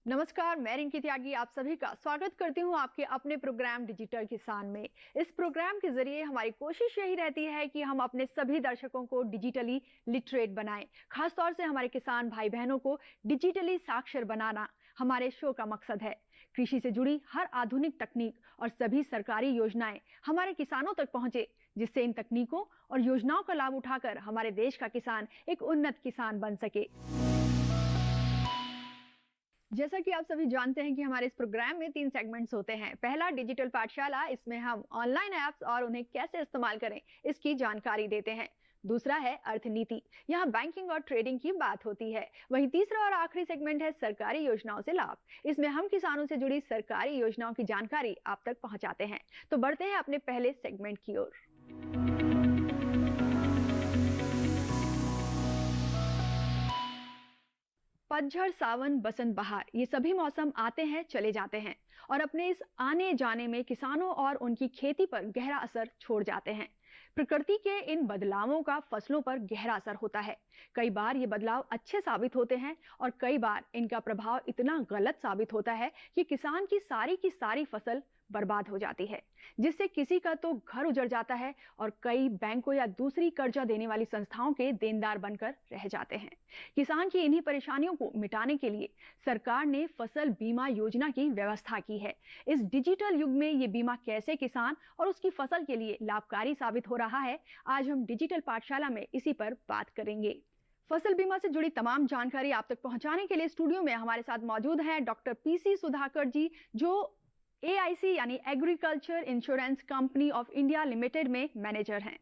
नमस्कार, मैं रिंकी त्यागी आप सभी का स्वागत करती हूं आपके अपने प्रोग्राम डिजिटल किसान में। इस प्रोग्राम के जरिए हमारी कोशिश यही रहती है कि हम अपने सभी दर्शकों को डिजिटली लिटरेट बनाएं। खासतौर से हमारे किसान भाई बहनों को डिजिटली साक्षर बनाना हमारे शो का मकसद है। कृषि से जुड़ी हर आधुनिक तकनीक और सभी सरकारी योजनाएं हमारे किसानों तक पहुंचे, जिससे इन तकनीकों और योजनाओं का लाभ उठाकर हमारे देश का किसान एक उन्नत किसान बन सके। जैसा कि आप सभी जानते हैं कि हमारे इस प्रोग्राम में 3 सेगमेंट्स होते हैं। पहला डिजिटल पाठशाला, इसमें हम ऑनलाइन ऐप्स और उन्हें कैसे इस्तेमाल करें इसकी जानकारी देते हैं। दूसरा है अर्थनीति, यहाँ बैंकिंग और ट्रेडिंग की बात होती है। वहीं तीसरा और आखिरी सेगमेंट है सरकारी योजनाओं से लाभ। इसमें हम किसानों से जुड़ी सरकारी योजनाओं की जानकारी आप तक पहुंचाते हैं। तो बढ़ते हैं अपने पहले सेगमेंट की ओर। पतझड़, सावन, बसंत, बहार, ये सभी मौसम आते हैं चले जाते हैं और अपने इस आने जाने में किसानों और उनकी खेती पर गहरा असर छोड़ जाते हैं। प्रकृति के इन बदलावों का फसलों पर गहरा असर होता है। कई बार ये बदलाव अच्छे साबित होते हैं और कई बार इनका प्रभाव इतना गलत साबित होता है कि किसान की सारी फसल बर्बाद हो जाती है, जिससे किसी का तो घर उजड़ जाता है और कई बैंकों या दूसरी कर्जा देने वाली संस्थाओं के देनदार बनकर रह जाते हैं। किसान की इन्हीं परेशानियों को मिटाने के लिए सरकार ने फसल बीमा योजना की व्यवस्था की है। इस डिजिटल युग में ये बीमा कैसे किसान और उसकी फसल के लिए लाभकारी साबित हो रहा है, आज हम डिजिटल पाठशाला में इसी पर बात करेंगे। फसल बीमा से जुड़ी तमाम जानकारी आप तक पहुंचाने के लिए स्टूडियो में हमारे साथ मौजूद हैं डॉक्टर पीसी सुधाकर जी, जो AIC यानी agriculture insurance company of India limited में मैनेजर हैं।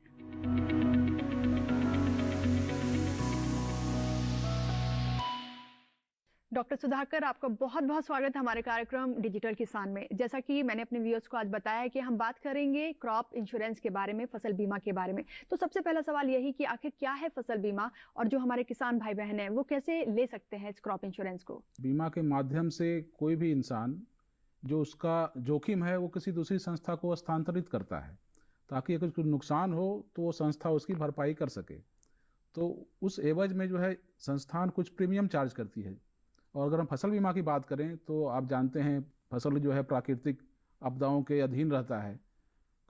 डॉक्टर सुधाकर, आपका बहुत बहुत स्वागत है हमारे कार्यक्रम डिजिटल किसान में। जैसा कि मैंने अपने व्यूअर्स को आज बताया कि हम बात करेंगे क्रॉप इंश्योरेंस के बारे में, फसल बीमा के बारे में। तो सबसे पहला सवाल यही कि आखिर क्या है फसल बीमा और जो हमारे किसान भाई बहन हैं वो कैसे ले सकते हैं इस क्रॉप इंश्योरेंस को? बीमा के माध्यम से कोई भी इंसान जो उसका जोखिम है वो किसी दूसरी संस्था को हस्तांतरित करता है, ताकि अगर कोई नुकसान हो तो वो संस्था उसकी भरपाई कर सके। तो उस एवज में जो है संस्थान कुछ प्रीमियम चार्ज करती है। और अगर हम फसल बीमा की बात करें तो आप जानते हैं फसल जो है प्राकृतिक आपदाओं के अधीन रहता है।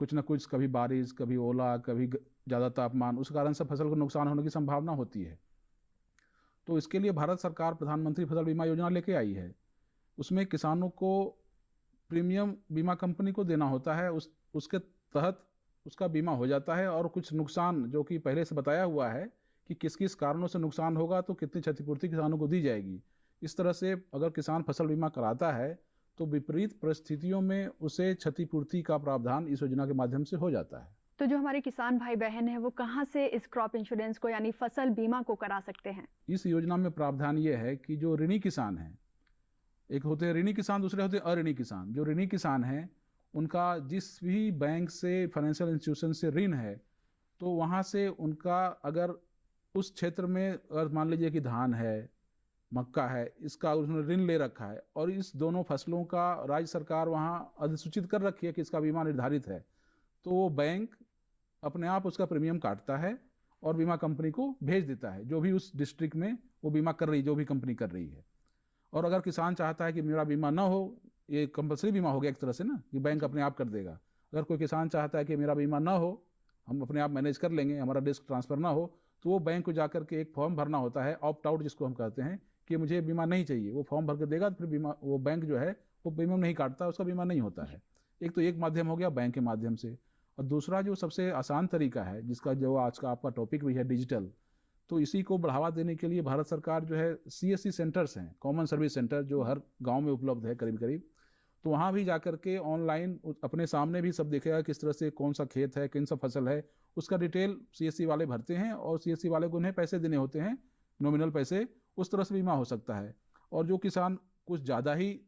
कुछ न कुछ, कभी बारिश, कभी ओला, कभी ज़्यादा तापमान, उस कारण से फसल को नुकसान होने की संभावना होती है। तो इसके लिए भारत सरकार प्रधानमंत्री फसल बीमा योजना लेके आई है। उसमें किसानों को प्रीमियम बीमा कंपनी को देना होता है, उसके तहत उसका बीमा हो जाता है। और कुछ नुकसान जो कि पहले से बताया हुआ है कि किस किस कारणों से नुकसान होगा तो कितनी क्षतिपूर्ति किसानों को दी जाएगी। इस तरह से अगर किसान फसल बीमा कराता है तो विपरीत परिस्थितियों में उसे क्षतिपूर्ति का प्रावधान इस योजना के माध्यम से हो जाता है। तो जो हमारे किसान भाई बहन हैं वो कहाँ से इस क्रॉप इंश्योरेंस को यानी फसल बीमा को करा सकते हैं? इस योजना में प्रावधान ये है कि जो ऋणी किसान हैं, एक होते हैं ऋणी किसान, दूसरे होते हैं अऋणी किसान। जो ऋणी किसान हैं उनका जिस भी बैंक से, फाइनेंशियल इंस्टीट्यूशन से ऋण है, तो वहाँ से उनका अगर उस क्षेत्र में अगर मान लीजिए कि धान है, मक्का है, इसका उन्होंने ऋण ले रखा है और इस दोनों फसलों का राज्य सरकार वहाँ अधिसूचित कर रखी है कि इसका बीमा निर्धारित है, तो वो बैंक अपने आप उसका प्रीमियम काटता है और बीमा कंपनी को भेज देता है, जो भी उस डिस्ट्रिक्ट में वो बीमा कर रही, जो भी कंपनी कर रही है। और अगर किसान चाहता है कि मेरा बीमा ना हो, ये कंपलसरी बीमा हो गया एक तरह से ना, कि बैंक अपने आप कर देगा। अगर कोई किसान चाहता है कि मेरा बीमा ना हो, हम अपने आप मैनेज कर लेंगे, हमारा रिस्क ट्रांसफर ना हो, तो वो बैंक को जाकर के एक फॉर्म भरना होता है, ऑप्ट आउट जिसको हम कहते हैं, कि मुझे बीमा नहीं चाहिए। वो फॉर्म भर कर देगा तो फिर बीमा, वो बैंक जो है वो प्रीमियम नहीं काटता, उसका बीमा नहीं होता है। एक तो एक माध्यम हो गया बैंक के माध्यम से, और दूसरा जो सबसे आसान तरीका है, जिसका जो आज का आपका टॉपिक भी है डिजिटल, तो इसी को बढ़ावा देने के लिए भारत सरकार जो है CSC सेंटर्स हैं, कॉमन सर्विस सेंटर, जो हर गांव में उपलब्ध है करीब करीब। तो वहाँ भी जाकर के ऑनलाइन अपने सामने भी सब दिखेगा किस तरह से कौन सा खेत है, कौन सा फसल है, उसका डिटेल CSC वाले भरते हैं और CSC वाले को उन्हें पैसे देने होते हैं, नॉमिनल पैसे। उस तरह से बीमा हो सकता है। और जो किसान कुछ ज़्यादा ही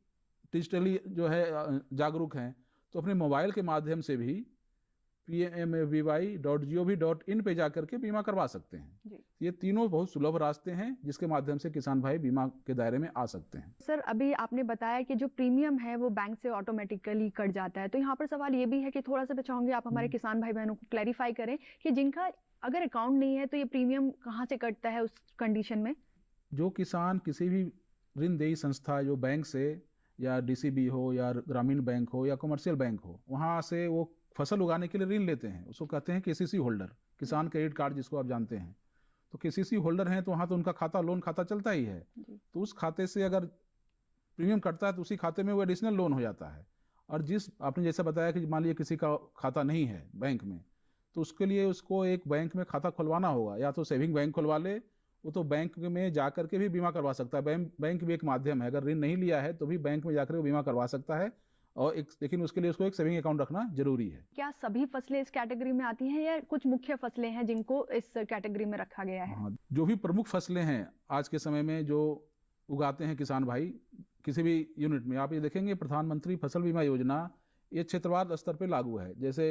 डिजिटली जो है जागरूक हैं, तो अपने मोबाइल के माध्यम से भी pmavy.gov.in पे जाकर के बीमा करवा सकते हैं जी। ये तीनों बहुत सुलभ रास्ते हैं जिसके माध्यम से किसान भाई बीमा के दायरे में आ सकते हैं। सर, अभी आपने बताया कि जो प्रीमियम है वो बैंक से ऑटोमेटिकली कट जाता है, तो यहाँ पर सवाल ये भी है कि थोड़ा सा मैं चाहूंगी आप हमारे किसान भाई बहनों को क्लैरिफाई करें कि जिनका अगर अकाउंट नहीं है तो ये प्रीमियम कहाँ से कटता है उस कंडीशन में? जो किसान किसी भी ऋणदेही संस्था जो बैंक से या डीसीबी हो या ग्रामीण बैंक हो या कमर्शियल बैंक हो, वहाँ से वो फसल उगाने के लिए ऋण लेते हैं, उसको कहते हैं केसीसी होल्डर, किसान क्रेडिट कार्ड जिसको आप जानते हैं। तो केसीसी होल्डर हैं तो वहाँ तो उनका खाता, लोन खाता चलता ही है, तो उस खाते से अगर प्रीमियम कटता है तो उसी खाते में वो एडिशनल लोन हो जाता है। और जिस आपने जैसा बताया कि मान लीजिए किसी का खाता नहीं है बैंक में, तो उसके लिए उसको एक बैंक में खाता खुलवाना होगा, या तो सेविंग बैंक खुलवा ले, वो तो बैंक में जा करके भी बीमा करवा सकता है। बैंक भी एक माध्यम है, अगर ऋण नहीं लिया है तो भी बैंक में जाकर वो बीमा करवा सकता है, और लेकिन उसके लिए उसको एक सेविंग अकाउंट रखना जरूरी है। क्या सभी फसलें इस कैटेगरी में आती हैं या कुछ मुख्य फसलें हैं जिनको इस कैटेगरी में रखा गया है? हाँ, जो भी प्रमुख फसलें हैं आज के समय में जो उगाते हैं किसान भाई किसी भी यूनिट में, आप ये देखेंगे प्रधानमंत्री फसल बीमा योजना ये क्षेत्रवार स्तर पे लागू है। जैसे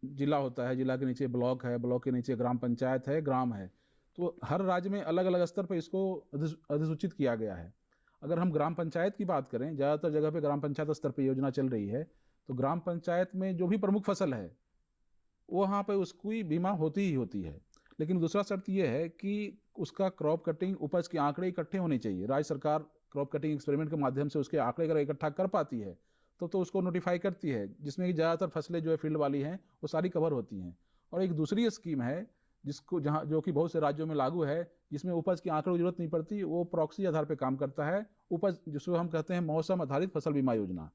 जिला होता है, जिला के नीचे ब्लॉक है, ब्लॉक के नीचे ग्राम पंचायत है, ग्राम है, तो हर राज्य में अलग अलग स्तर पर इसको अधिसूचित किया गया है। अगर हम ग्राम पंचायत की बात करें, ज़्यादातर जगह पे ग्राम पंचायत स्तर पे योजना चल रही है, तो ग्राम पंचायत में जो भी प्रमुख फसल है वहाँ पे उसकी बीमा होती ही होती है। लेकिन दूसरा शर्त यह है कि उसका क्रॉप कटिंग उपज के आंकड़े इकट्ठे होने चाहिए। राज्य सरकार क्रॉप कटिंग एक्सपेरिमेंट के माध्यम से उसके आंकड़े अगर इकट्ठा कर पाती है तो उसको नोटिफाई करती है, जिसमें कि ज़्यादातर फसलें जो है फील्ड वाली हैं वो सारी कवर होती हैं। और एक दूसरी स्कीम है जिसको जो कि बहुत से राज्यों में लागू है, जिसमें उपज के आंकड़ों की जरूरत नहीं पड़ती, वो प्रॉक्सी आधार पर काम करता है। उपज जिसको हम कहते हैं मौसम आधारित फसल बीमा योजना,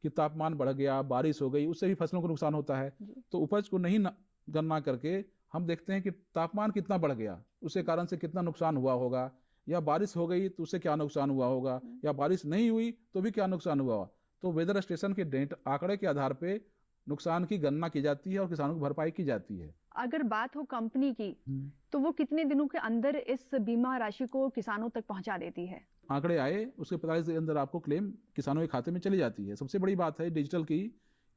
कि तापमान बढ़ गया, बारिश हो गई, उससे भी फसलों को नुकसान होता है, तो उपज को नहीं गणना करके हम देखते हैं कि तापमान कितना बढ़ गया, उसके कारण से कितना नुकसान हुआ होगा, या बारिश हो गई तो उससे क्या नुकसान हुआ होगा, या बारिश नहीं हुई तो भी क्या नुकसान हुआ। तो वेदर स्टेशन के आंकड़े के आधार पे नुकसान की गणना की जाती है और किसानों को भरपाई की जाती है। अगर बात हो कंपनी की, तो वो कितने दिनों के अंदर इस बीमा राशि को किसानों तक पहुंचा देती है? आंकड़े आए उसके 45 दिन के अंदर आपको क्लेम किसानों के खाते में चली जाती है। सबसे बड़ी बात है डिजिटल की,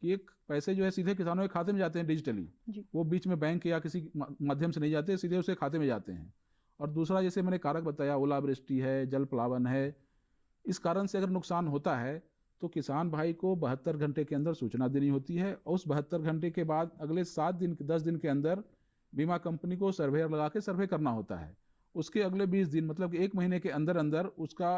कि एक पैसे जो है सीधे किसानों के खाते में जाते हैं डिजिटली, वो बीच में बैंक या किसी माध्यम से नहीं जाते, सीधे उसके खाते में जाते हैं। और दूसरा, जैसे मैंने कारक बताया, ओलावृष्टि है, जल प्लावन है, इस कारण से अगर नुकसान होता है तो किसान भाई को 72 घंटे के अंदर सूचना देनी होती है, और उस 72 घंटे के बाद अगले 10 दिन के अंदर बीमा कंपनी को सर्वेयर लगा के सर्वे करना होता है। उसके अगले 20 दिन मतलब कि 1 महीने के अंदर अंदर उसका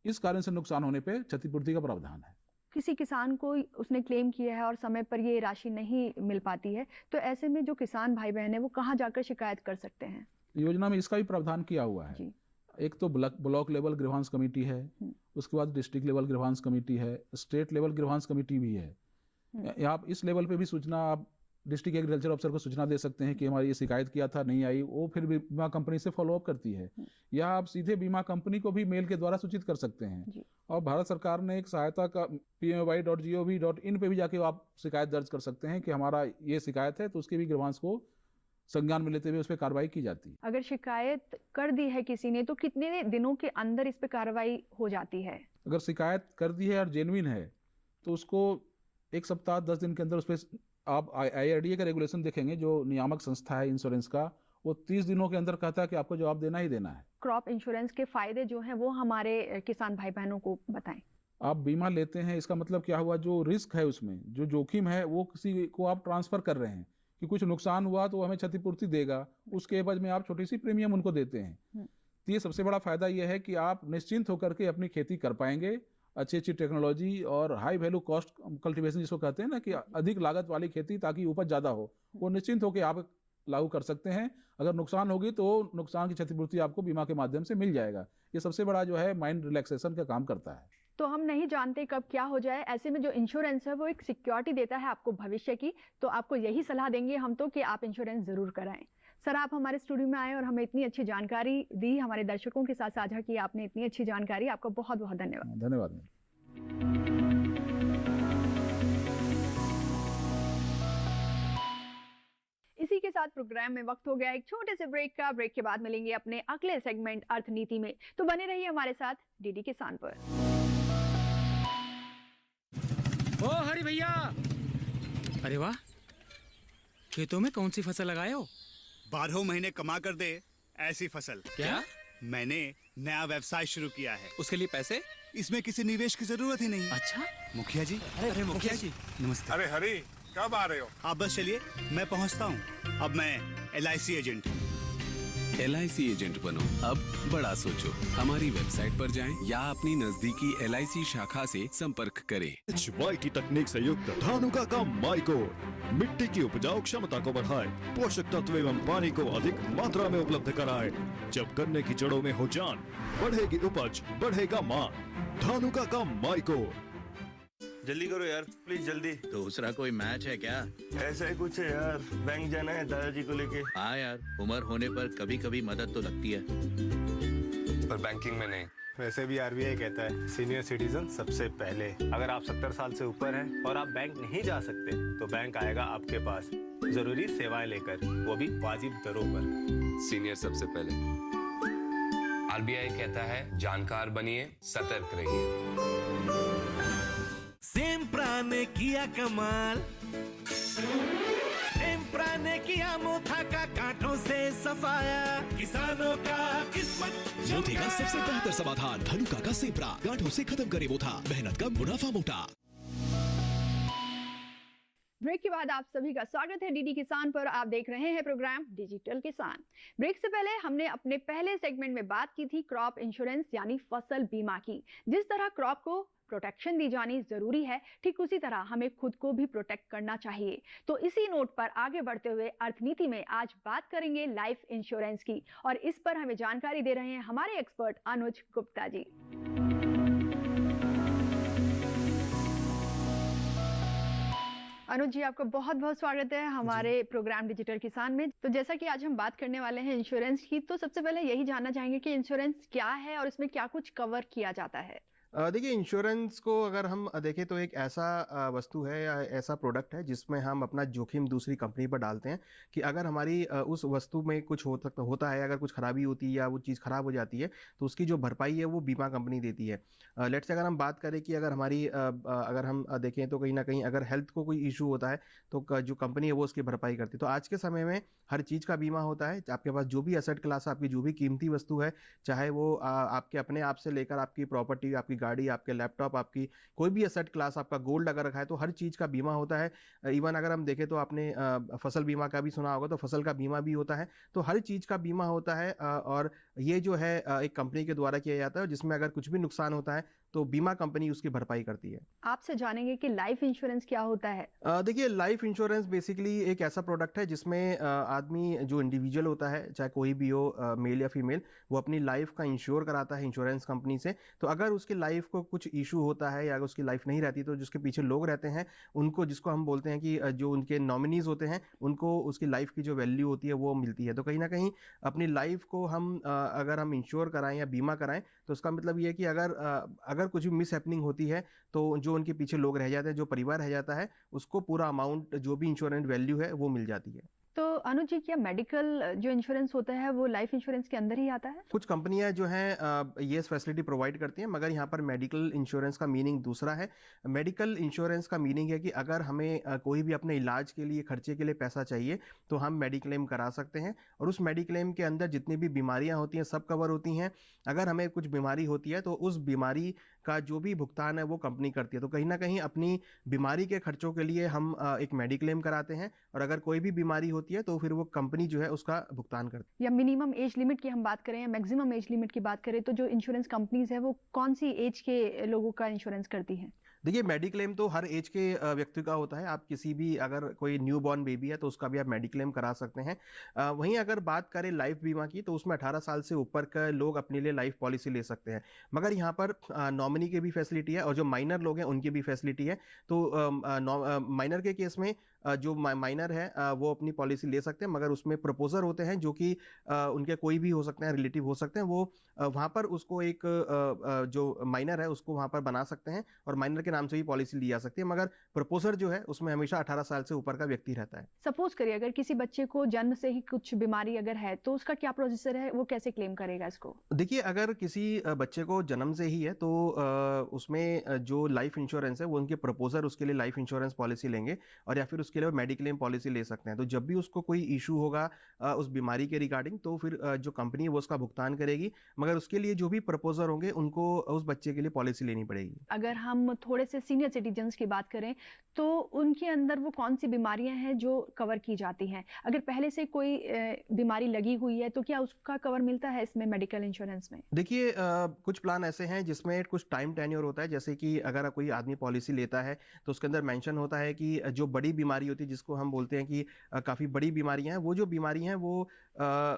इस कारण से नुकसान होने पे क्षतिपूर्ति का प्रावधान है। किसी किसान को उसने क्लेम किया है और समय पर ये राशि नहीं मिल पाती है, तो ऐसे में जो किसान भाई बहन है वो कहाँ जाकर शिकायत कर सकते हैं? योजना में इसका भी प्रावधान किया हुआ है। एक तो ब्लॉक लेवल ग्रीवांस कमेटी है, उसके बाद डिस्ट्रिक्ट लेवल ग्रीवांस कमेटी है, स्टेट लेवल ग्रीवांस कमेटी भी है। आप इस लेवल पे भी सूचना आप डिस्ट्रिक्ट एग्रीकल्चर अफसर को सूचना दे सकते हैं कि हमारी ये शिकायत किया था, नहीं आई, वो फिर बीमा कंपनी से फॉलोअप करती है। या आप सीधे बीमा कंपनी को भी मेल के द्वारा सूचित कर सकते हैं। और भारत सरकार ने एक सहायता का pmy.gov.in पे भी जाके आप शिकायत दर्ज कर सकते हैं कि हमारा ये शिकायत है, तो उसके भी ग्रीवांस को संज्ञान में लेते हुए उस पर कार्रवाई की जाती है। अगर शिकायत कर दी है किसी ने तो कितने दिनों के अंदर इस पे कार्रवाई हो जाती है? अगर शिकायत कर दी है और जेन्युइन है तो उसको 1 सप्ताह 10 दिन के अंदर उस पर आप IRDA का रेगुलेशन देखेंगे, जो नियामक संस्था है इंश्योरेंस का, वो 30 दिनों के अंदर कहता है कि आपको जवाब देना ही देना है। क्रॉप इंश्योरेंस के फायदे जो हैं वो हमारे किसान भाई बहनों को बताएं। आप बीमा लेते हैं, इसका मतलब क्या हुआ, जो रिस्क है उसमें, जो जोखिम है, वो किसी को आप ट्रांसफर कर रहे हैं कि कुछ नुकसान हुआ तो वो हमें क्षतिपूर्ति देगा, उसके एवज में आप छोटी सी प्रीमियम उनको देते हैं। तो ये सबसे बड़ा फायदा ये है कि आप निश्चिंत होकर के अपनी खेती कर पाएंगे। अच्छी टेक्नोलॉजी और हाई वैल्यू कॉस्ट कल्टीवेशन जिसको कहते हैं ना, कि अधिक लागत वाली खेती ताकि उपज ज़्यादा हो, वो निश्चिंत होकर आप लागू कर सकते हैं। अगर नुकसान होगी तो नुकसान की क्षतिपूर्ति आपको बीमा के माध्यम से मिल जाएगा। ये सबसे बड़ा जो है माइंड रिलैक्सेशन का काम करता है। तो हम नहीं जानते कब क्या हो जाए, ऐसे में जो इंश्योरेंस है वो एक सिक्योरिटी देता है आपको भविष्य की, तो आपको यही सलाह देंगे हम तो कि आप इंश्योरेंस जरूर कराएं। सर, आप हमारे स्टूडियो में आए और हमें इतनी अच्छी जानकारी दी, हमारे दर्शकों के साथ साझा की आपने इतनी अच्छी जानकारी, आपका बहुत बहुत धन्यवाद। धन्यवाद। इसी के साथ प्रोग्राम में वक्त हो गया एक छोटे से ब्रेक का। ब्रेक के बाद मिलेंगे अपने अगले सेगमेंट अर्थनीति में, तो बने रहिए हमारे साथ डीडी किसान पर। ओ हरी भैया, अरे वाह, खेतों में कौन सी फसल लगाए हो? 12 महीने कमा कर दे ऐसी फसल। क्या? मैंने नया व्यवसाय शुरू किया है। उसके लिए पैसे? इसमें किसी निवेश की जरूरत ही नहीं। अच्छा, मुखिया जी। अरे मुखिया जी, नमस्ते। अरे हरी, कब आ रहे हो? आप बस चलिए, मैं पहुंचता हूं। अब मैं LIC एजेंट हूं। LIC एजेंट बनो। अब बड़ा सोचो। हमारी वेबसाइट पर जाएं या अपनी नजदीकी LIC शाखा से संपर्क करें। HYT तकनीक से युक्त धानुका का माइकोर मिट्टी की उपजाऊ क्षमता को बढ़ाए, पोषक तत्व एवं पानी को अधिक मात्रा में उपलब्ध कराए। जब गन्ने की जड़ों में हो जान, बढ़ेगी उपज, बढ़ेगा मान। धानुका का माइकोर। जल्दी करो यार, प्लीज जल्दी। दूसरा कोई मैच है क्या? ऐसा ही कुछ है यार, बैंक जाना है दादाजी को लेके। हाँ यार, उम्र होने पर कभी कभी मदद तो लगती है, पर बैंकिंग में नहीं। वैसे भी RBI कहता है सीनियर सिटीजन सबसे पहले। अगर आप 70 साल से ऊपर हैं और आप बैंक नहीं जा सकते तो बैंक आएगा आपके पास जरूरी सेवाएं लेकर, वो भी वाजिब दरों पर। सीनियर सबसे पहले। RBI कहता है जानकार बनिए, सतर्क रहिए। सेम्प्रा ने किया कमाल, सेम्प्रा ने किया मोथा का कांटों से सफाया, किसानों का किस्मत मोथे का सबसे बेहतर समाधान धनुका का सेम्प्रा, गांठों से खत्म करे मोथा, मेहनत का मुनाफा मोटा। ब्रेक के बाद आप सभी का स्वागत है डीडी किसान पर। आप देख रहे हैं प्रोग्राम डिजिटल किसान। ब्रेक से पहले हमने अपने पहले सेगमेंट में बात की थी क्रॉप इंश्योरेंस यानी फसल बीमा की। जिस तरह क्रॉप को प्रोटेक्शन दी जानी जरूरी है, ठीक उसी तरह हमें खुद को भी प्रोटेक्ट करना चाहिए। तो इसी नोट पर आगे बढ़ते हुए अर्थनीति में आज बात करेंगे लाइफ इंश्योरेंस की, और इस पर हमें जानकारी दे रहे हैं हमारे एक्सपर्ट अनुज गुप्ता जी। अनुज जी, आपका बहुत बहुत स्वागत है हमारे प्रोग्राम डिजिटल किसान में। तो जैसा कि आज हम बात करने वाले हैं इंश्योरेंस की, तो सबसे पहले यही जानना चाहेंगे कि इंश्योरेंस क्या है और इसमें क्या कुछ कवर किया जाता है। देखिए, इंश्योरेंस को अगर हम देखें तो एक ऐसा वस्तु है या ऐसा प्रोडक्ट है जिसमें हम अपना जोखिम दूसरी कंपनी पर डालते हैं कि अगर हमारी उस वस्तु में कुछ होता है, अगर कुछ खराबी होती है या वो चीज़ ख़राब हो जाती है तो उसकी जो भरपाई है वो बीमा कंपनी देती है। लेट्स से अगर हम बात करें कि अगर हमारी अगर हम देखें तो कहीं ना कहीं अगर हेल्थ को कोई इशू होता है तो जो कंपनी है वो उसकी भरपाई करती है। तो आज के समय में हर चीज़ का बीमा होता है। आपके पास जो भी एसेट क्लास, आपकी जो भी कीमती वस्तु है, चाहे वो आपके अपने आप से लेकर आपकी प्रॉपर्टी, आपकी गाड़ी, आपके लैपटॉप, आपकी कोई भी एसेट क्लास, आपका गोल्ड अगर रखा है तो हर चीज़ का बीमा होता है। इवन अगर हम देखें तो आपने फसल बीमा का भी सुना होगा, तो फसल का बीमा भी होता है। तो हर चीज़ का बीमा होता है और ये जो है एक कंपनी के द्वारा किया जाता है, जिसमें अगर कुछ भी नुकसान होता है तो बीमा कंपनी उसकी भरपाई करती है। आपसे जानेंगे कि लाइफ इंश्योरेंस क्या होता है। देखिए, लाइफ इंश्योरेंस बेसिकली एक ऐसा प्रोडक्ट है जिसमें आदमी जो इंडिविजुअल होता है, चाहे कोई भी हो, मेल या फीमेल, वो अपनी लाइफ का इंश्योर कराता है इंश्योरेंस कंपनी से। तो अगर उसकी लाइफ को कुछ इशू होता है या अगर उसकी लाइफ नहीं रहती तो जिसके पीछे लोग रहते हैं उनको, जिसको हम बोलते हैं कि जो उनके नॉमिनीज होते हैं, उनको उसकी लाइफ की जो वैल्यू होती है वो मिलती है। तो कहीं ना कहीं अपनी लाइफ को हम अगर हम इंश्योर कराएं या बीमा कराएं तो उसका मतलब ये है कि अगर कुछ भी मिस हैपनिंग होती है तो जो उनके पीछे लोग रह जाते हैं, जो परिवार रह जाता है, उसको पूरा अमाउंट जो भी इंश्योरेंस वैल्यू है वो मिल जाती है। तो अनुज जी, क्या मेडिकल जो इंश्योरेंस होता है वो लाइफ इंश्योरेंस के अंदर ही आता है? कुछ कंपनियां जो हैं ये फैसिलिटी प्रोवाइड करती हैं, मगर यहाँ पर मेडिकल इंश्योरेंस का मीनिंग दूसरा है। मेडिकल इंश्योरेंस का मीनिंग है कि अगर हमें कोई भी अपने इलाज के लिए, खर्चे के लिए पैसा चाहिए तो हम मेडिक्लेम करा सकते हैं, और उस मेडिक्लेम के अंदर जितनी भी बीमारियां होती हैं सब कवर होती हैं। अगर हमें कुछ बीमारी होती है तो उस बीमारी का जो भी भुगतान है वो कंपनी करती है। तो कहीं ना कहीं अपनी बीमारी के खर्चों के लिए हम एक मेडिक्लेम कराते हैं, और अगर कोई भी बीमारी होती है तो फिर वो कंपनी जो है उसका भुगतान करती है। या मिनिमम एज लिमिट की हम बात करें या मैक्सिमम एज लिमिट की बात करें, तो जो इंश्योरेंस कंपनीज है वो कौन सी एज के लोगों का इंश्योरेंस करती हैं? देखिए, मेडिक्लेम तो हर एज के व्यक्ति का होता है। आप किसी भी, अगर कोई न्यू बॉर्न बेबी है तो उसका भी आप मेडिक्लेम करा सकते हैं। वहीं अगर बात करें लाइफ बीमा की तो उसमें 18 साल से ऊपर के लोग अपने लिए लाइफ पॉलिसी ले सकते हैं, मगर यहाँ पर नॉमिनी की भी फैसिलिटी है और जो माइनर लोग हैं उनकी भी फैसिलिटी है। तो माइनर के केस में जो माइनर है वो अपनी पॉलिसी ले सकते हैं, मगर उसमें प्रपोजर होते हैं जो कि उनके कोई भी हो सकते हैं, रिलेटिव हो सकते हैं। वो वहाँ पर उसको एक जो माइनर है उसको वहाँ पर बना सकते हैं और माइनर के नाम से भी पॉलिसी ली जा सकती है, मगर प्रपोजर जो है उसमें हमेशा 18 साल से ऊपर का व्यक्ति रहता है। सपोज करिए अगर किसी बच्चे को जन्म से ही कुछ बीमारी अगर है तो उसका क्या प्रोसीजर है, वो कैसे क्लेम करेगा इसको? देखिए, अगर किसी बच्चे को जन्म से ही है तो उसमें जो लाइफ इंश्योरेंस है वो उनके प्रपोजर उसके लिए लाइफ इंश्योरेंस पॉलिसी लेंगे, और या फिर उसके लिए मेडिक्लेम पॉलिसी ले सकते हैं। तो जब भी उसको कोई इशू होगा उस बीमारी के रिगार्डिंग तो फिर जो कंपनी है वो उसका भुगतान करेगी, मगर उसके लिए जो भी प्रपोजर होंगे उनको उस बच्चे के लिए पॉलिसी लेनी पड़ेगी। अगर हम थोड़े थोड़े से सीनियर सिटीजन्स की बात करें तो उनके अंदर वो कौन सी बीमारियां हैं जो कवर की जाती हैं? अगर पहले से कोई बीमारी लगी हुई है तो क्या उसका कवर मिलता है इसमें मेडिकल इंश्योरेंस में? देखिए कुछ प्लान ऐसे हैं जिसमें कुछ टाइम टेन्योर होता है, जैसे कि अगर कोई आदमी पॉलिसी लेता है तो उसके अंदर मेंशन होता है कि जो बड़ी बीमारी होती है जिसको हम बोलते हैं कि काफ़ी बड़ी बीमारियां हैं, वो जो बीमारी हैं वो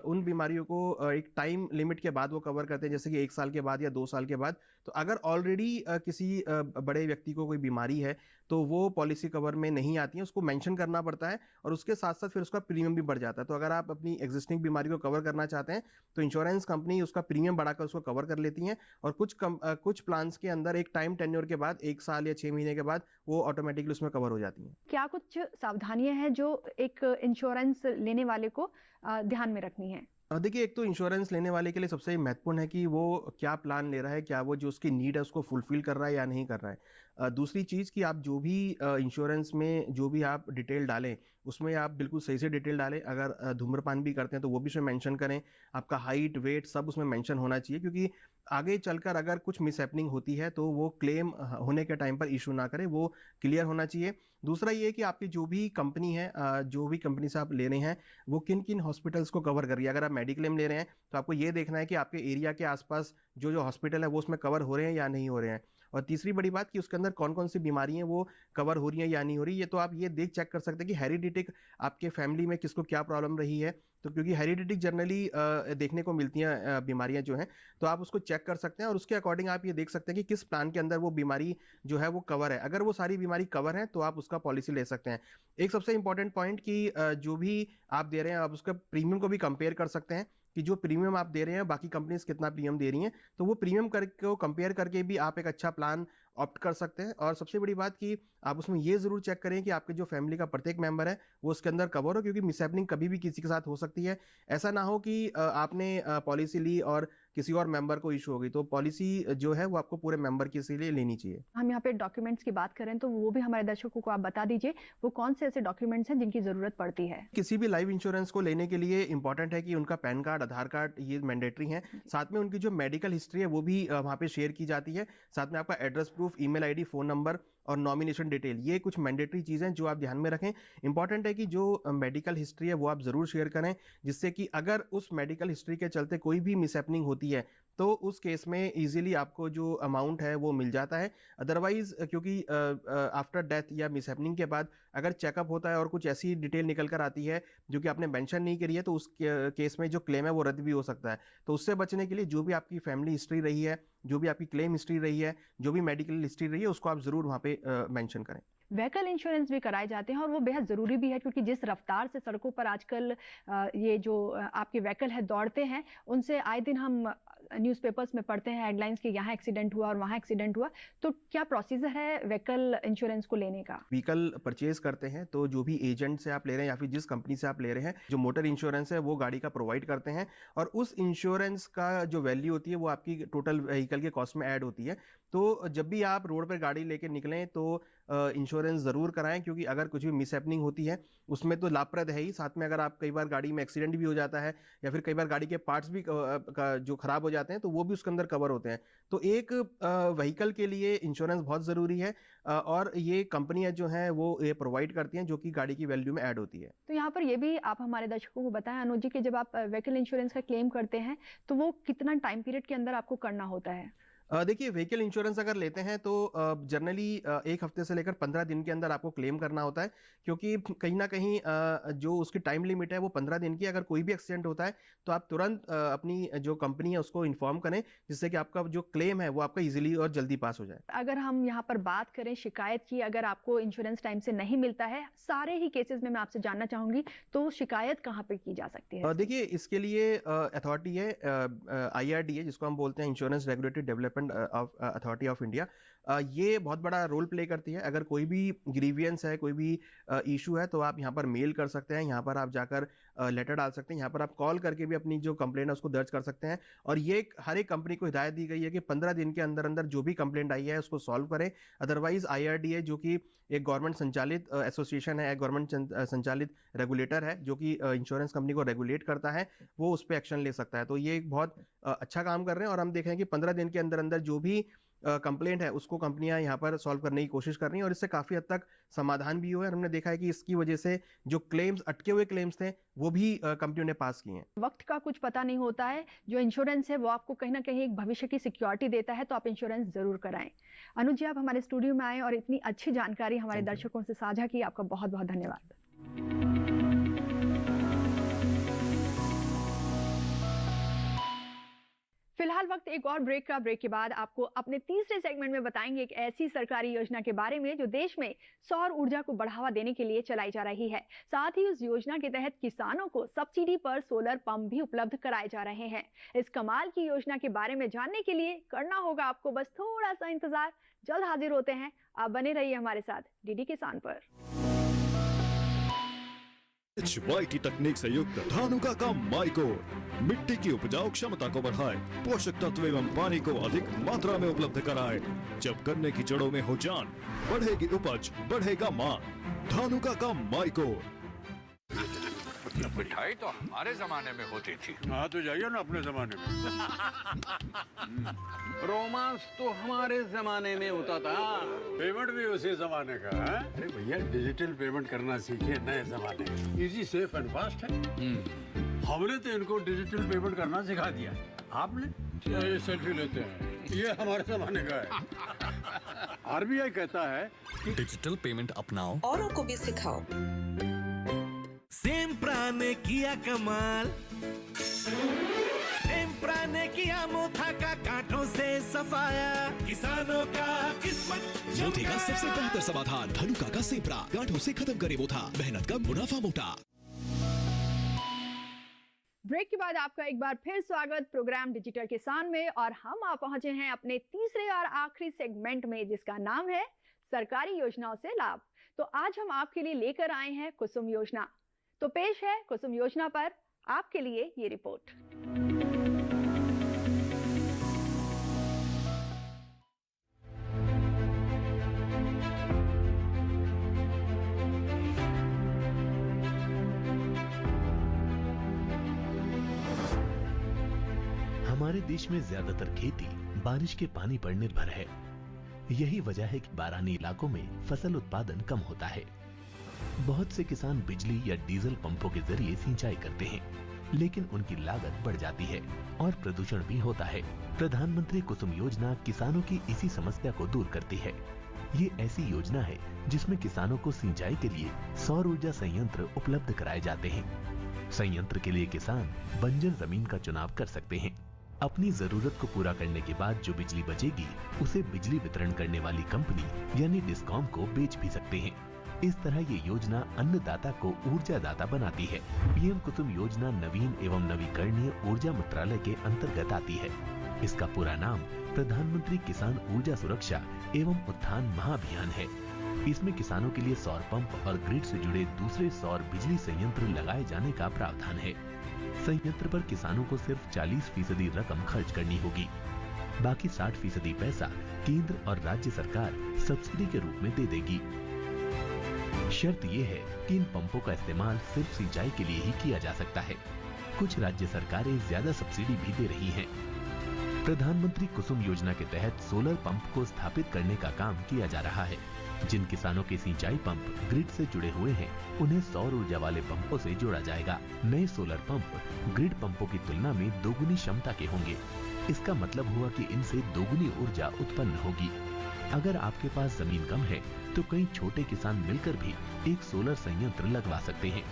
उन बीमारियों को एक टाइम लिमिट के बाद वो कवर करते हैं, जैसे कि 1 साल के बाद या 2 साल के बाद। तो अगर ऑलरेडी किसी बड़े व्यक्ति को कोई बीमारी है तो वो पॉलिसी कवर में नहीं आती है, उसको मेंशन करना पड़ता है और उसके साथ साथ फिर उसका प्रीमियम भी बढ़ जाता है। तो अगर आप अपनी एग्जिस्टिंग बीमारी को कवर करना चाहते हैं तो इंश्योरेंस कंपनी उसका प्रीमियम बढ़ाकर उसको कवर कर लेती हैं और कुछ प्लान्स के अंदर एक टाइम टेन्योर के बाद 1 साल या 6 महीने के बाद वो ऑटोमेटिकली उसमें कवर हो जाती हैं। क्या कुछ सावधानियां हैं जो एक इंश्योरेंस लेने वाले को ध्यान में रखनी है? देखिए, एक तो इंश्योरेंस लेने वाले के लिए सबसे महत्वपूर्ण है कि वो क्या प्लान ले रहा है, क्या वो जो उसकी नीड है उसको फुलफिल कर रहा है या नहीं कर रहा है। दूसरी चीज़ कि आप जो भी इंश्योरेंस में जो भी आप डिटेल डालें उसमें आप बिल्कुल सही से डिटेल डालें। अगर धूम्रपान भी करते हैं तो वो भी उसमें मेंशन करें, आपका हाइट वेट सब उसमें मेंशन होना चाहिए, क्योंकि आगे चलकर अगर कुछ मिसहैपनिंग होती है तो वो क्लेम होने के टाइम पर इशू ना करें, वो क्लियर होना चाहिए। दूसरा ये कि आपकी जो भी कंपनी है, जो भी कंपनी से आप ले रहे हैं वो किन किन हॉस्पिटल्स को कवर कर रही है। अगर आप मेडिक्लेम ले रहे हैं तो आपको ये देखना है कि आपके एरिया के आसपास जो जो हॉस्पिटल है वो उसमें कवर हो रहे हैं या नहीं हो रहे हैं। और तीसरी बड़ी बात कि उसके अंदर कौन कौन सी बीमारी हैं वो कवर हो रही हैं या नहीं हो रही है। तो आप ये चेक कर सकते हैं कि हेरिडिटिक आपके फैमिली में किसको क्या प्रॉब्लम रही है, तो क्योंकि हेरिडिटिक जनरली देखने को मिलती हैं बीमारियां जो हैं, तो आप उसको चेक कर सकते हैं और उसके अकॉर्डिंग आप ये देख सकते हैं कि किस प्लान के अंदर वो बीमारी जो है वो कवर है। अगर वो सारी बीमारी कवर है तो आप उसका पॉलिसी ले सकते हैं। एक सबसे इंपॉर्टेंट पॉइंट कि जो भी आप दे रहे हैं आप उसका प्रीमियम को भी कंपेयर कर सकते हैं कि जो प्रीमियम आप दे रहे हैं बाकी कंपनीज कितना प्रीमियम दे रही हैं, तो वो प्रीमियम को कंपेयर करके भी आप एक अच्छा प्लान ऑप्ट कर सकते हैं। और सबसे बड़ी बात कि आप उसमें ये ज़रूर चेक करें कि आपके जो फैमिली का प्रत्येक मेंबर है वो उसके अंदर कवर हो, क्योंकि मिसहैपनिंग कभी भी किसी के साथ हो सकती है। ऐसा ना हो कि आपने पॉलिसी ली और किसी और मेंबर को इशू हो गई। तो पॉलिसी जो है वो आपको पूरे मेंबर के लिए लेनी चाहिए। हम यहाँ पे डॉक्यूमेंट्स की बात करें तो वो भी हमारे दर्शकों को आप बता दीजिए वो कौन से ऐसे डॉक्यूमेंट्स हैं जिनकी ज़रूरत पड़ती है। किसी भी लाइफ इंश्योरेंस को लेने के लिए इंपॉर्टेंट है कि उनका पैन कार्ड, आधार कार्ड ये मैंडेटरी हैं। साथ में उनकी जो मेडिकल हिस्ट्री है वो भी वहाँ पे शेयर की जाती है। साथ में आपका address proof, email ID, phone number और नॉमिनेशन डिटेल, ये कुछ मैंडेटरी चीज़ें जो आप ध्यान में रखें। इंपॉर्टेंट है कि जो मेडिकल हिस्ट्री है वो आप ज़रूर शेयर करें, जिससे कि अगर उस मेडिकल हिस्ट्री के चलते कोई भी मिसहैपनिंग होती है तो उस केस में इजीली आपको जो अमाउंट है वो मिल जाता है। अदरवाइज क्योंकि आफ्टर डेथ या मिसहैपनिंग के बाद अगर चेकअप होता है और कुछ ऐसी डिटेल निकल कर आती है जो कि आपने मेंशन नहीं करी है तो उस केस में जो क्लेम है वो रद्द भी हो सकता है। तो उससे बचने के लिए जो भी आपकी फैमिली हिस्ट्री रही है, जो भी आपकी क्लेम हिस्ट्री रही है, जो भी मेडिकल हिस्ट्री रही है, उसको आप ज़रूर वहाँ पे मेंशन करें। व्हीकल इंश्योरेंस भी कराए जाते हैं और वो बेहद ज़रूरी भी है, क्योंकि जिस रफ्तार से सड़कों पर आजकल ये जो आपके व्हीकल है दौड़ते हैं, उनसे आए दिन हम न्यूज़पेपर्स में पढ़ते हैं हेडलाइंस कि यहाँ एक्सीडेंट हुआ और वहाँ एक्सीडेंट हुआ। तो क्या प्रोसीजर है व्हीकल इंश्योरेंस को लेने का? व्हीकल परचेज करते हैं तो जो भी एजेंट से आप ले रहे हैं या फिर जिस कंपनी से आप ले रहे हैं, जो मोटर इंश्योरेंस है वो गाड़ी का प्रोवाइड करते हैं और उस इंश्योरेंस का जो वैल्यू होती है वो आपकी टोटल व्हीकल के कॉस्ट में ऐड होती है। तो जब भी आप रोड पर गाड़ी लेके निकलें तो इंश्योरेंस ज़रूर कराएं, क्योंकि अगर कुछ भी मिसहैपनिंग होती है उसमें तो लाभप्रद है ही, साथ में अगर आप कई बार गाड़ी में एक्सीडेंट भी हो जाता है या फिर कई बार गाड़ी के पार्ट्स भी जो ख़राब हो जाते हैं तो वो भी उसके अंदर कवर होते हैं। तो एक व्हीकल के लिए इंश्योरेंस बहुत ज़रूरी है और ये कंपनियां जो हैं वो ये प्रोवाइड करती हैं, जो कि गाड़ी की वैल्यू में ऐड होती है। तो यहाँ पर ये भी आप हमारे दर्शकों को बताएं अनुज जी कि जब आप व्हीकल इंश्योरेंस का क्लेम करते हैं तो वो कितना टाइम पीरियड के अंदर आपको करना होता है? देखिए, व्हीकल इंश्योरेंस अगर लेते हैं तो जनरली 1 हफ्ते से लेकर 15 दिन के अंदर आपको क्लेम करना होता है, क्योंकि कहीं ना कहीं जो उसकी टाइम लिमिट है वो 15 दिन की। अगर कोई भी एक्सीडेंट होता है तो आप तुरंत अपनी जो कंपनी है उसको इन्फॉर्म करें, जिससे कि आपका जो क्लेम है वो आपका इजीली और जल्दी पास हो जाए। अगर हम यहाँ पर बात करें शिकायत की, अगर आपको इंश्योरेंस टाइम से नहीं मिलता है, सारे ही केसेस में मैं आपसे जानना चाहूँगी, तो शिकायत कहाँ पर की जा सकती है? देखिए, इसके लिए अथॉरिटी है IRDA, जिसको हम बोलते हैं insurance regulatory development authority of India. ये बहुत बड़ा रोल प्ले करती है। अगर कोई भी ग्रीवियंस है, कोई भी इशू है, तो आप यहाँ पर मेल कर सकते हैं, यहाँ पर आप जाकर लेटर डाल सकते हैं, यहाँ पर आप कॉल करके भी अपनी जो कंप्लेंट है उसको दर्ज कर सकते हैं। और ये हर एक कंपनी को हिदायत दी गई है कि 15 दिन के अंदर अंदर जो भी कंप्लेंट आई है उसको सॉल्व करें। अदरवाइज IRDA, जो कि एक गवर्नमेंट संचालित एसोसिएशन है, एक गवर्नमेंट संचालित रेगुलेटर है जो कि इंश्योरेंस कंपनी को रेगुलेट करता है, वो उस पर एक्शन ले सकता है। तो ये एक बहुत अच्छा काम कर रहे हैं और हम देख रहे हैं कि 15 दिन के अंदर अंदर जो भी कंप्लेंट है उसको कंपनियां यहाँ पर सॉल्व करने की कोशिश कर रही हैं और इससे काफ़ी हद तक समाधान भी हुआ है। और हमने देखा है कि इसकी वजह से जो क्लेम्स अटके हुए क्लेम्स थे वो भी कंपनियों ने पास किए हैं। वक्त का कुछ पता नहीं होता है, जो इंश्योरेंस है वो आपको कहीं ना कहीं एक भविष्य की सिक्योरिटी देता है, तो आप इंश्योरेंस जरूर कराएं। अनुज जी, आप हमारे स्टूडियो में आए और इतनी अच्छी जानकारी हमारे दर्शकों से साझा की, आपका बहुत बहुत धन्यवाद। फिलहाल वक्त एक और ब्रेक का। ब्रेक के बाद आपको अपने तीसरे सेगमेंट में बताएंगे एक ऐसी सरकारी योजना के बारे में जो देश में सौर ऊर्जा को बढ़ावा देने के लिए चलाई जा रही है। साथ ही उस योजना के तहत किसानों को सब्सिडी पर सोलर पंप भी उपलब्ध कराए जा रहे हैं। इस कमाल की योजना के बारे में जानने के लिए करना होगा आपको बस थोड़ा सा इंतजार। जल्द हाजिर होते हैं, आप बने रहिए हमारे साथ डीडी किसान पर। HYT तकनीक से युक्त धानुका का माइकोर मिट्टी की उपजाऊ क्षमता को बढ़ाए, पोषक तत्व एवं पानी को अधिक मात्रा में उपलब्ध कराए। जब गन्ने की जड़ों में हो जान, बढ़ेगी उपज, बढ़ेगा मान। धानुका का माइकोर। मिठाई तो हमारे जमाने में होती थी। हाँ तो जाइए ना अपने जमाने में। रोमांस तो हमारे जमाने में होता था। पेमेंट भी उसी जमाने का है। अरे भैया डिजिटल पेमेंट करना सीखिए नए जमाने में। इजी, सेफ एंड फास्ट है। हमने तो इनको डिजिटल पेमेंट करना सिखा दिया। आपने ये सेल्फी लेते हैं, ये हमारे जमाने का है। RBI कहता है डिजिटल पेमेंट अपनाओ, औरों को भी सिखाओ। सेम्प्रा ने किया कमाल, सेम्प्रा ने किया मोथा का कांटों से सफाया, किसानों का किस्मत मोथे का सबसे बेहतर समाधान धनुका का सेप्रा, गांठों से खत्म करे मोथा, मेहनत का मुनाफा मोटा। ब्रेक के बाद आपका एक बार फिर स्वागत प्रोग्राम डिजिटल किसान में, और हम आ पहुंचे हैं अपने तीसरे और आखिरी सेगमेंट में जिसका नाम है सरकारी योजनाओं से लाभ। तो आज हम आपके लिए लेकर आए हैं कुसुम योजना। तो पेश है कुसुम योजना पर आपके लिए ये रिपोर्ट। हमारे देश में ज्यादातर खेती बारिश के पानी पर निर्भर है। यही वजह है कि बारानी इलाकों में फसल उत्पादन कम होता है। बहुत से किसान बिजली या डीजल पंपों के जरिए सिंचाई करते हैं, लेकिन उनकी लागत बढ़ जाती है और प्रदूषण भी होता है। प्रधानमंत्री कुसुम योजना किसानों की इसी समस्या को दूर करती है। ये ऐसी योजना है जिसमें किसानों को सिंचाई के लिए सौर ऊर्जा संयंत्र उपलब्ध कराए जाते हैं। संयंत्र के लिए किसान बंजर जमीन का चुनाव कर सकते हैं। अपनी जरूरत को पूरा करने के बाद जो बिजली बचेगी उसे बिजली वितरण करने वाली कंपनी यानी डिस्कॉम को बेच भी सकते हैं। इस तरह ये योजना अन्नदाता को ऊर्जा दाता बनाती है। पीएम कुसुम योजना नवीन एवं नवीकरणीय ऊर्जा मंत्रालय के अंतर्गत आती है। इसका पूरा नाम प्रधानमंत्री किसान ऊर्जा सुरक्षा एवं उत्थान महाअभियान है। इसमें किसानों के लिए सौर पंप और ग्रिड से जुड़े दूसरे सौर बिजली संयंत्र लगाए जाने का प्रावधान है। संयंत्र पर किसानों को सिर्फ 40% रकम खर्च करनी होगी। बाकी 60% पैसा केंद्र और राज्य सरकार सब्सिडी के रूप में दे देगी। शर्त यह है कि इन पंपों का इस्तेमाल सिर्फ सिंचाई के लिए ही किया जा सकता है। कुछ राज्य सरकारें ज्यादा सब्सिडी भी दे रही हैं। प्रधानमंत्री कुसुम योजना के तहत सोलर पंप को स्थापित करने का काम किया जा रहा है। जिन किसानों के सिंचाई पंप ग्रिड से जुड़े हुए हैं, उन्हें सौर ऊर्जा वाले पंपों से जोड़ा जाएगा। नए सोलर पंप ग्रिड पंपों की तुलना में दोगुनी क्षमता के होंगे। इसका मतलब हुआ कि इनसे दोगुनी ऊर्जा उत्पन्न होगी। अगर आपके पास जमीन कम है तो कई छोटे किसान मिलकर भी एक सोलर संयंत्र लगवा सकते हैं।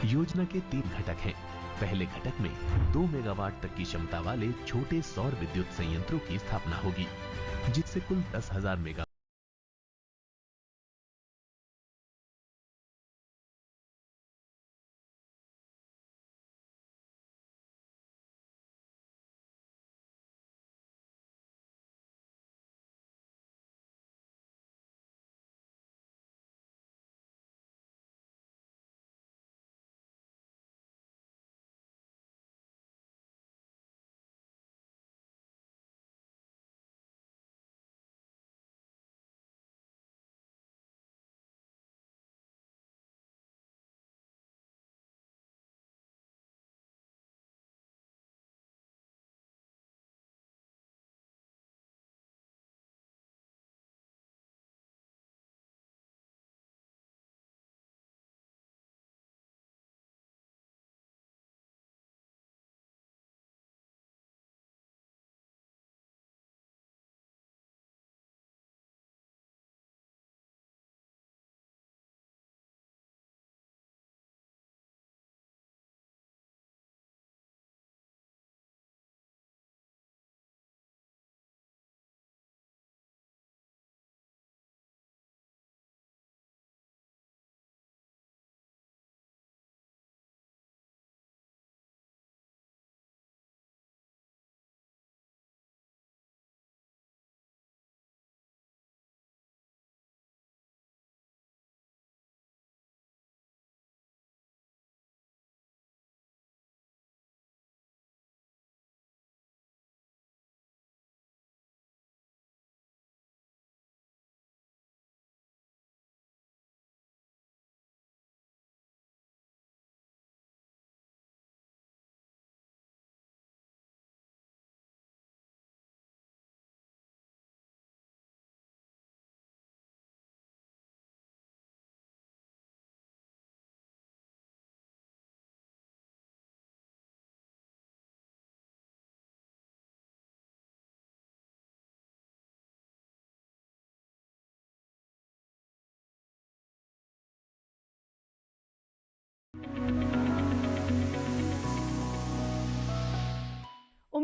योजना के 3 घटक हैं। पहले घटक में 2 मेगावाट तक की क्षमता वाले छोटे सौर विद्युत संयंत्रों की स्थापना होगी, जिससे कुल 10,000 मेगा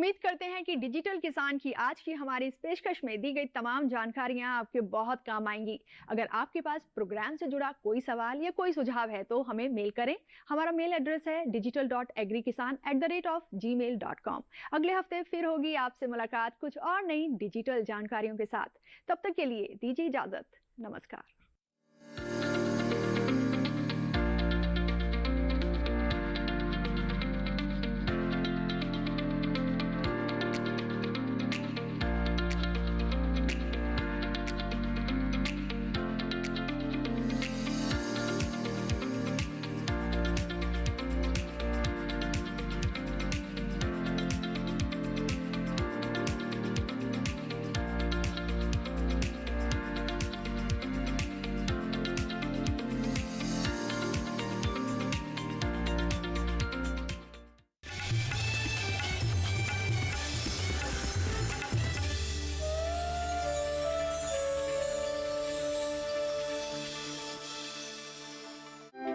उम्मीद करते हैं कि डिजिटल किसान की आज की हमारी इस पेशकश में दी गई तमाम जानकारियां आपके बहुत काम आएंगी। अगर आपके पास प्रोग्राम से जुड़ा कोई सवाल या कोई सुझाव है तो हमें मेल करें। हमारा मेल एड्रेस है digital.agrikisan@gmail.com। अगले हफ्ते फिर होगी आपसे मुलाकात कुछ और नई डिजिटल जानकारियों के साथ। तब तक के लिए दीजिए इजाजत। नमस्कार।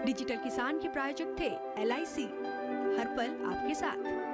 डिजिटल किसान के प्रायोजक थे LIC, हर पल आपके साथ।